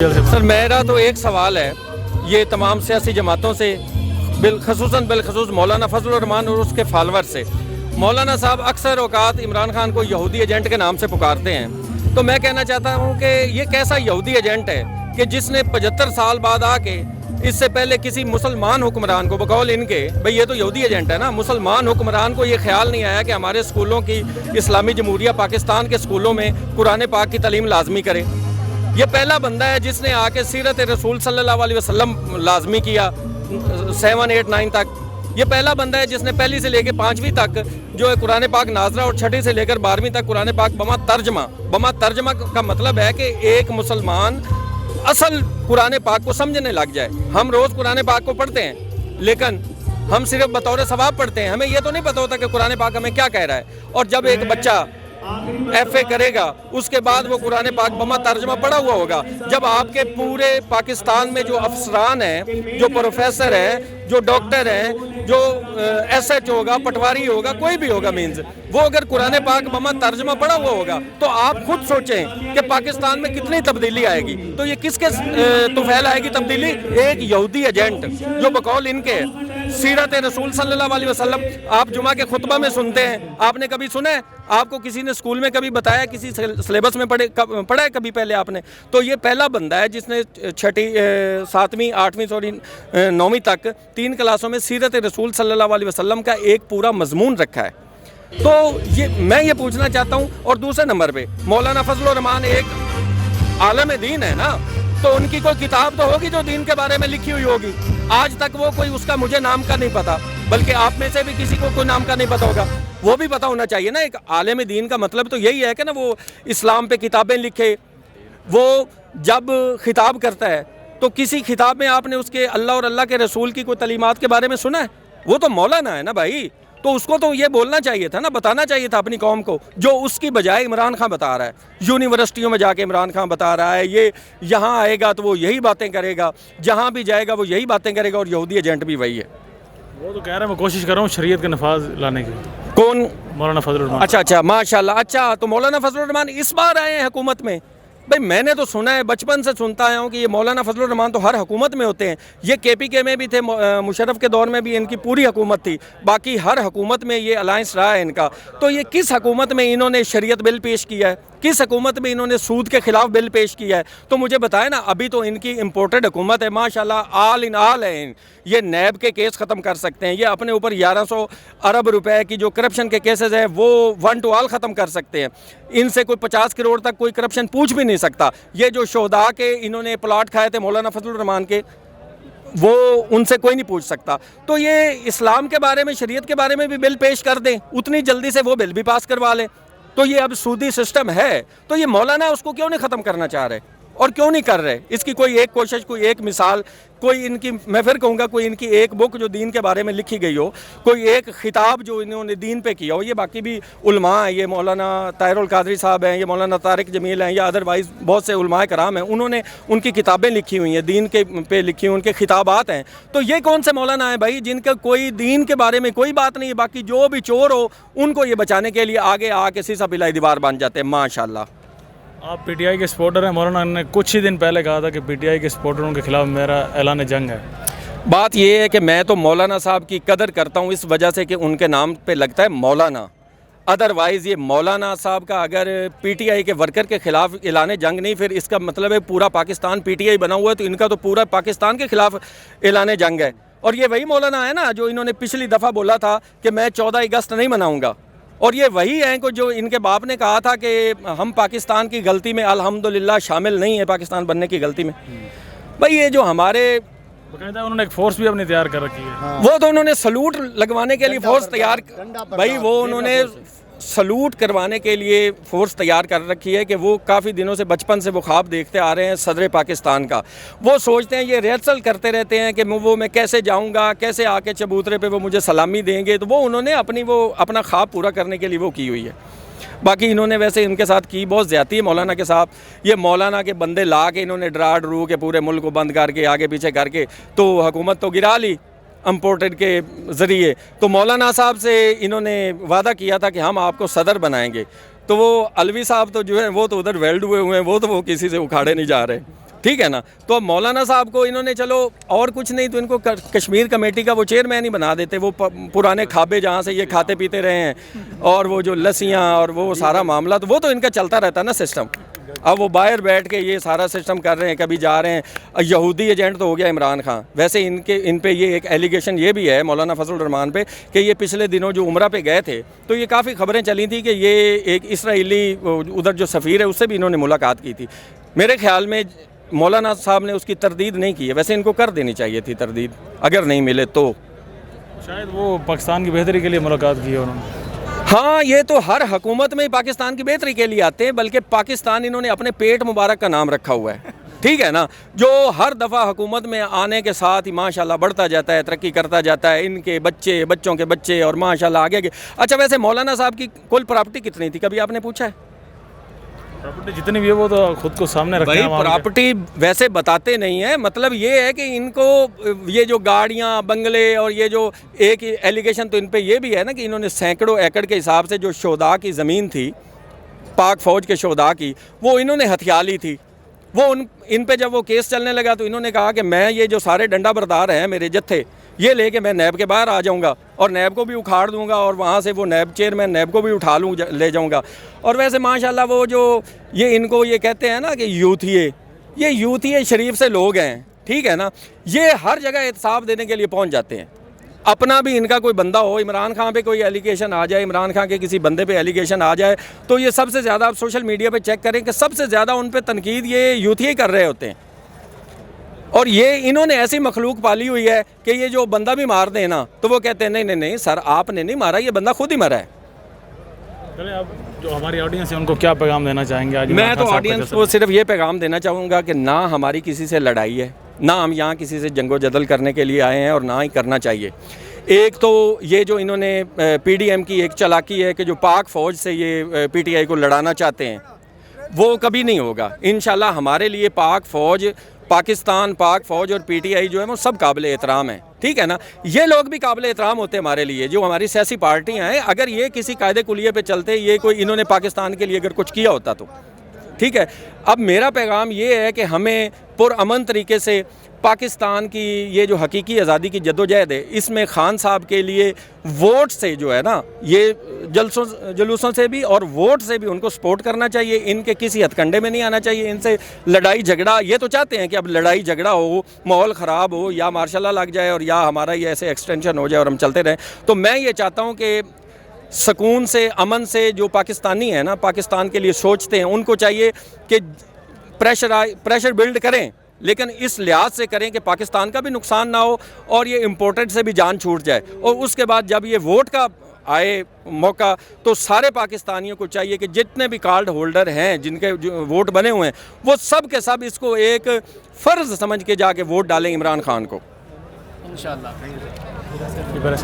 سر میرا تو ایک سوال ہے یہ تمام سیاسی جماعتوں سے بالخصوص مولانا فضل الرحمان اور اس کے فالور سے. مولانا صاحب اکثر اوقات عمران خان کو یہودی ایجنٹ کے نام سے پکارتے ہیں. تو میں کہنا چاہتا ہوں کہ یہ کیسا یہودی ایجنٹ ہے کہ جس نے 75 سال بعد آ کے اس سے پہلے کسی مسلمان حکمران کو بقول ان کے بھئی یہ تو یہودی ایجنٹ ہے نا، مسلمان حکمران کو یہ خیال نہیں آیا کہ ہمارے اسکولوں کی اسلامی جمہوریہ پاکستان کے اسکولوں میں قرآن پاک کی تعلیم لازمی کرے. یہ پہلا بندہ ہے جس نے آ کے سیرت رسول صلی اللہ علیہ وسلم لازمی کیا 7, 8, 9 تک. یہ پہلا بندہ ہے جس نے پہلی سے لے کے 5ویں تک جو ہے قرآن پاک ناظرہ اور 6 سے لے کر 12ویں تک قرآن پاک بما ترجمہ کا مطلب ہے کہ ایک مسلمان اصل قرآن پاک کو سمجھنے لگ جائے. ہم روز قرآن پاک کو پڑھتے ہیں لیکن ہم صرف بطور ثواب پڑھتے ہیں، ہمیں یہ تو نہیں پتہ ہوتا کہ قرآن پاک ہمیں کیا کہہ رہا ہے. اور جب ایک بچہ FA کرے گا اس کے بعد وہ قرآن پاک بما ترجمہ پڑھا ہوا ہوگا. جب آپ کے پورے پاکستان میں جو افسران ہیں، جو پروفیسر ہیں، جو ڈاکٹر ہیں، جو SH ہوگا، پٹواری ہوگا، کوئی بھی ہوگا مینز، وہ اگر قرآن پاک بما ترجمہ پڑھا ہوا ہوگا تو آپ خود سوچیں کہ پاکستان میں کتنی تبدیلی آئے گی. تو یہ کس کے طفیل آئے گی تبدیلی؟ ایک یہودی ایجنٹ جو بقول ان کے سیرت رسول صلی اللہ علیہ وسلم آپ جمعہ کے خطبہ میں سنتے ہیں. آپ نے کبھی سنا ہے؟ آپ کو کسی نے اسکول میں کبھی بتایا؟ کسی سلیبس میں پڑھا ہے کبھی پہلے آپ نے؟ تو یہ پہلا بندہ ہے جس نے 7ویں 8ویں 9ویں تک 3 کلاسوں میں سیرت رسول صلی اللہ علیہ وسلم کا ایک پورا مضمون رکھا ہے. تو میں یہ پوچھنا چاہتا ہوں. اور دوسرے نمبر پہ مولانا فضل الرحمان ایک عالم دین ہے نا، تو ان کی کوئی کتاب تو ہوگی جو دین کے بارے میں لکھی ہوئی ہوگی. آج تک وہ کوئی اس کا مجھے نام کا نہیں پتا، بلکہ آپ میں سے بھی کسی کو کوئی نام کا نہیں پتا ہوگا. وہ بھی پتا ہونا چاہیے نا. ایک عالم دین کا مطلب تو یہی ہے کہ نا وہ اسلام پہ کتابیں لکھے. وہ جب خطاب کرتا ہے تو کسی خطاب میں آپ نے اس کے اللہ اور اللہ کے رسول کی کوئی تعلیمات کے بارے میں سنا ہے؟ وہ تو مولانا ہے نا بھائی. تو اس کو تو یہ بولنا چاہیے تھا نا، بتانا چاہیے تھا اپنی قوم کو، جو اس کی بجائے عمران خان بتا رہا ہے. یونیورسٹیوں میں جا کے عمران خان بتا رہا ہے یہ یہاں آئے گا تو وہ یہی باتیں کرے گا، جہاں بھی جائے گا وہ یہی باتیں کرے گا، اور یہودی ایجنٹ بھی وہی ہے. وہ تو کہہ رہا ہے میں کوشش کر رہا ہوں شریعت کے نفاذ لانے کی. کون؟ مولانا فضل الرحمان. اچھا ماشاءاللہ. اچھا تو مولانا فضل الرحمان اس بار آئے ہیں حکومت میں؟ بھائی میں نے تو سنا ہے، بچپن سے سنتا آیا ہوں کہ یہ مولانا فضل الرحمان تو ہر حکومت میں ہوتے ہیں. یہ KPK میں بھی تھے، مشرف کے دور میں بھی ان کی پوری حکومت تھی، باقی ہر حکومت میں یہ الائنس رہا ہے ان کا. تو یہ کس حکومت میں انہوں نے شریعت بل پیش کیا ہے؟ کس حکومت میں انہوں نے سود کے خلاف بل پیش کیا ہے؟ تو مجھے بتائیں نا. ابھی تو ان کی امپورٹڈ حکومت ہے ماشاءاللہ، آل ان آل ہے. یہ نیب کے کیس ختم کر سکتے ہیں، یہ اپنے اوپر 1100 ارب روپے کی جو کرپشن کے کیسز ہیں وہ 1 to all ختم کر سکتے ہیں. ان سے کوئی 50 کروڑ تک کوئی کرپشن پوچھ بھی نہیں سکتا. یہ جو شہداء کے انہوں نے پلاٹ کھائے تھے مولانا فضل الرحمان کے، وہ ان سے کوئی نہیں پوچھ سکتا. تو یہ اسلام کے بارے میں، شریعت کے بارے میں بھی بل پیش کر دیں، اتنی جلدی سے وہ بل بھی پاس کروا لیں. تو یہ اب سودی سسٹم ہے، تو یہ مولانا اس کو کیوں نہیں ختم کرنا چاہ رہے اور کیوں نہیں کر رہے؟ اس کی کوئی ایک کوشش، کوئی ایک مثال، کوئی ان کی، میں پھر کہوں گا کوئی ان کی ایک بک جو دین کے بارے میں لکھی گئی ہو، کوئی ایک خطاب جو انہوں نے دین پہ کیا ہو. یہ باقی بھی علماء ہیں، یہ مولانا طاہر القادری صاحب ہیں، یہ مولانا طارق جمیل ہیں، یا ادروائز بہت سے علماء کرام ہیں، انہوں نے ان کی کتابیں لکھی ہوئی ہیں، دین کے پہ لکھی ہوئی ان کے خطابات ہیں. تو یہ کون سے مولانا ہیں بھائی جن کا کوئی دین کے بارے میں کوئی بات نہیں ہے؟ باقی جو بھی چور ہو ان کو یہ بچانے کے لیے آگے آ کے سیسا پلائی دیوار بن جاتے ہیں. ماشاءاللہ. آپ PTI کے سپورٹر ہیں. مولانا نے کچھ ہی دن پہلے کہا تھا کہ PTI کے سپورٹروں کے خلاف میرا اعلان جنگ ہے. بات یہ ہے کہ میں تو مولانا صاحب کی قدر کرتا ہوں اس وجہ سے کہ ان کے نام پہ لگتا ہے مولانا. ادروائز یہ مولانا صاحب کا اگر PTI کے ورکر کے خلاف اعلان جنگ نہیں، پھر اس کا مطلب ہے پورا پاکستان PTI بنا ہوا ہے، تو ان کا تو پورا پاکستان کے خلاف اعلان جنگ ہے. اور یہ وہی مولانا ہے نا جو انہوں نے پچھلی دفعہ بولا تھا کہ میں 14 اگست نہیں مناؤں گا. اور یہ وہی ہیں جو ان کے باپ نے کہا تھا کہ ہم پاکستان کی غلطی میں الحمدللہ شامل نہیں ہیں، پاکستان بننے کی غلطی میں. بھائی یہ جو ہمارے باقاعدہ انہوں نے ایک فورس بھی اپنی تیار کر رکھی ہے. وہ تو انہوں نے سلوٹ لگوانے کے لیے فورس تیار، بھائی وہ انہوں نے سلوٹ کروانے کے لیے فورس تیار کر رکھی ہے کہ وہ کافی دنوں سے بچپن سے وہ خواب دیکھتے آ رہے ہیں صدر پاکستان کا. وہ سوچتے ہیں، یہ ریہرسل کرتے رہتے ہیں کہ وہ میں کیسے جاؤں گا، کیسے آ کے چبوترے پہ وہ مجھے سلامی دیں گے. تو وہ انہوں نے اپنا خواب پورا کرنے کے لیے وہ کی ہوئی ہے. باقی انہوں نے ویسے ان کے ساتھ کی بہت زیادتی ہے مولانا کے ساتھ. یہ مولانا کے بندے لا کے انہوں نے ڈرا ڈرو کے پورے ملک کو بند کر کے آگے پیچھے کر کے تو حکومت تو گرا لی امپورٹڈ کے ذریعے. تو مولانا صاحب سے انہوں نے وعدہ کیا تھا کہ ہم آپ کو صدر بنائیں گے. تو وہ علوی صاحب تو جو ہے وہ تو ادھر ویلڈ ہوئے ہیں، وہ تو وہ کسی سے اکھاڑے نہیں جا رہے. ٹھیک ہے نا. تو اب مولانا صاحب کو انہوں نے چلو اور کچھ نہیں تو ان کو کشمیر کمیٹی کا وہ چیئرمین ہی بنا دیتے. وہ پرانے کھابے جہاں سے یہ کھاتے پیتے رہے ہیں اور وہ جو لسیاں اور وہ سارا معاملہ تو وہ تو ان کا چلتا رہتا نا سسٹم. اب وہ باہر بیٹھ کے یہ سارا سسٹم کر رہے ہیں, کبھی جا رہے ہیں. یہودی ایجنٹ تو ہو گیا عمران خان. ویسے ان پہ یہ ایک ایلیگیشن یہ بھی ہے مولانا فضل الرحمان پہ کہ یہ پچھلے دنوں جو عمرہ پہ گئے تھے تو یہ کافی خبریں چلی تھیں کہ یہ ایک اسرائیلی ادھر جو سفیر ہے اس سے بھی انہوں نے ملاقات کی تھی. میرے خیال میں مولانا صاحب نے اس کی تردید نہیں کی ہے. ویسے ان کو کر دینی چاہیے تھی تردید, اگر نہیں ملے تو. شاید وہ پاکستان کی بہتری کے لیے ملاقات کی ہے انہوں نے. ہاں, یہ تو ہر حکومت میں پاکستان کی بہتری کے لیے آتے ہیں, بلکہ پاکستان انہوں نے اپنے پیٹ مبارک کا نام رکھا ہوا ہے. ٹھیک ہے نا, جو ہر دفعہ حکومت میں آنے کے ساتھ ہی ماشاءاللہ بڑھتا جاتا ہے, ترقی کرتا جاتا ہے. ان کے بچے, بچوں کے بچے اور ماشاءاللہ آگے کے. اچھا ویسے مولانا صاحب کی کل پراپرٹی کتنی تھی, کبھی آپ نے پوچھا ہے؟ پراپرٹی جتنی بھی ہے وہ تو خود کو سامنے رکھتے ہیں. پراپرٹی ویسے بتاتے نہیں ہیں. مطلب یہ ہے کہ ان کو یہ جو گاڑیاں, بنگلے اور یہ جو ایک ایلیگیشن تو ان پہ یہ بھی ہے نا کہ انہوں نے سینکڑوں ایکڑ کے حساب سے جو شہداء کی زمین تھی پاک فوج کے شہداء کی, وہ انہوں نے ہتھیا لی تھی. وہ ان پہ جب وہ کیس چلنے لگا تو انہوں نے کہا کہ میں یہ جو سارے ڈنڈا بردار ہیں میرے جتھے, یہ لے کے میں نیب کے باہر آ جاؤں گا اور نیب کو بھی اکھاڑ دوں گا اور وہاں سے وہ نیب چیئرمین نیب کو بھی اٹھا لوں لے جاؤں گا. اور ویسے ماشاءاللہ وہ جو یہ ان کو یہ کہتے ہیں نا کہ یوتھیے, یہ یوتھیے شریف سے لوگ ہیں. ٹھیک ہے نا, یہ ہر جگہ احتساب دینے کے لیے پہنچ جاتے ہیں. اپنا بھی ان کا کوئی بندہ ہو, عمران خان پہ کوئی ایلیگیشن آ جائے, عمران خان کے کسی بندے پہ ایلیگیشن آ جائے تو یہ سب سے زیادہ آپ سوشل میڈیا پہ چیک کریں کہ سب سے زیادہ ان پہ تنقید یہ یوتھیے کر رہے ہوتے ہیں. اور یہ انہوں نے ایسی مخلوق پالی ہوئی ہے کہ یہ جو بندہ بھی مار دیں نا تو وہ کہتے ہیں نہیں سر آپ نے نہیں مارا, یہ بندہ خود ہی مرا ہے. چلیں اب جو ہماری آڈینس ہے ان کو کیا پیغام دینا چاہیں گے آج؟ میں تو آڈینس کو صرف یہ پیغام دینا چاہوں گا کہ نہ ہماری کسی سے لڑائی ہے, نہ ہم یہاں کسی سے جنگ و جدل کرنے کے لیے آئے ہیں اور نہ ہی کرنا چاہیے. ایک تو یہ جو انہوں نے پی ڈی ایم کی ایک چالاکی ہے کہ جو پاک فوج سے یہ پی ٹی آئی کو لڑانا چاہتے ہیں, وہ کبھی نہیں ہوگا انشاءاللہ. ہمارے لیے پاک فوج, پاکستان, پاک فوج اور پی ٹی آئی جو ہے وہ سب قابل احترام ہیں. ٹھیک ہے نا, یہ لوگ بھی قابل احترام ہوتے ہیں ہمارے لیے جو ہماری سیاسی پارٹیاں ہیں. اگر یہ کسی قاعدے کلیے پہ چلتے, یہ کوئی انہوں نے پاکستان کے لیے اگر کچھ کیا ہوتا تو ٹھیک ہے. اب میرا پیغام یہ ہے کہ ہمیں پرامن طریقے سے پاکستان کی یہ جو حقیقی آزادی کی جدوجہد ہے اس میں خان صاحب کے لیے ووٹ سے جو ہے نا, یہ جلوسوں سے بھی اور ووٹ سے بھی ان کو سپورٹ کرنا چاہیے. ان کے کسی ہتھ کنڈے میں نہیں آنا چاہیے. ان سے لڑائی جھگڑا, یہ تو چاہتے ہیں کہ اب لڑائی جھگڑا ہو, ماحول خراب ہو, یا مارشل لا لگ جائے اور یا ہمارا یہ ایسے ایکسٹینشن ہو جائے اور ہم چلتے رہیں. تو میں یہ چاہتا ہوں کہ سکون سے, امن سے جو پاکستانی ہیں نا, پاکستان کے لیے سوچتے ہیں, ان کو چاہیے کہ پریشر بلڈ کریں, لیکن اس لحاظ سے کریں کہ پاکستان کا بھی نقصان نہ ہو اور یہ امپورٹنٹ سے بھی جان چھوٹ جائے. اور اس کے بعد جب یہ ووٹ کا آئے موقع تو سارے پاکستانیوں کو چاہیے کہ جتنے بھی کارڈ ہولڈر ہیں جن کے ووٹ بنے ہوئے ہیں وہ سب کے سب اس کو ایک فرض سمجھ کے جا کے ووٹ ڈالیں عمران خان کو. انشاءاللہ.